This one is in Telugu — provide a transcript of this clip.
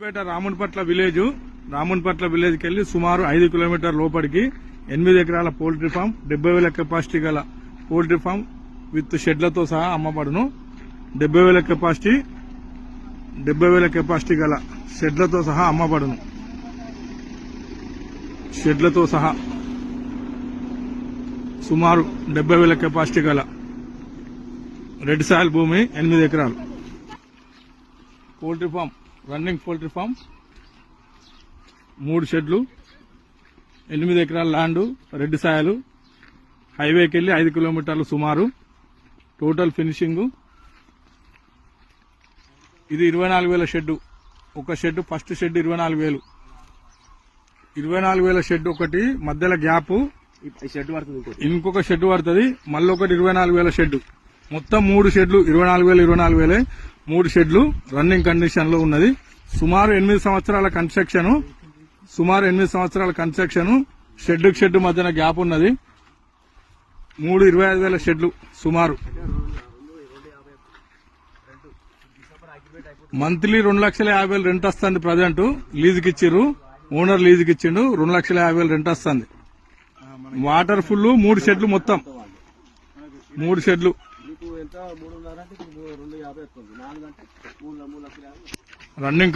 పేట రామన్పట్ల విలేజ్కి వెళ్లి సుమారు 5 కిలోమీటర్ లోపలికి 8 ఎకరాల పౌల్ట్రీ ఫామ్ 70,000 కెపాసిటీ గల పౌల్ట్రీ ఫామ్ విత్ షెడ్లతో సహా అమ్మబడును. 70,000 కెపాసిటీ గల షెడ్లతో సహా అమ్మబడును. షెడ్లతో సహా సుమారు 70,000 కెపాసిటీ గల రెడ్ సాయిల్ భూమి 8 ఎకరాలు poultry farm, running poultry farm, 3 షెడ్లు, 8 ఎకరాల ల్యాండ్, రెడ్ సాయలు, హైవేకి వెళ్ళి 5 కిలోమీటర్లు సుమారు. టోటల్ ఫినిషింగ్ ఇది 24,000 షెడ్. ఒక షెడ్, ఫస్ట్ షెడ్ 24,000 షెడ్ ఒకటి, మధ్యలో గ్యాప్ ఇంకొక షెడ్ పడుతుంది, మళ్ళీ ఒకటి 24,000 షెడ్. మొత్తం 3 షెడ్లు 24,000 3 షెడ్లు రన్నింగ్ కండిషన్ లో ఉన్నది. సుమారు 8 సంవత్సరాల కన్స్ట్రక్షన్. షెడ్ కు షెడ్ మధ్యన గ్యాప్ ఉన్నది. 3 25,000 షెడ్లు సుమారు. మంత్లీ 2,50,000 రెంట్ వస్తుంది. ప్రజెంట్ లీజుకి ఇచ్చిర్రు, ఓనర్ లీజుకి ఇచ్చిండు. 2,50,000 రెంట్ వస్తుంది. వాటర్ ఫుల్, 3 షెడ్లు, మొత్తం 3 షెడ్లు రన్నింగ్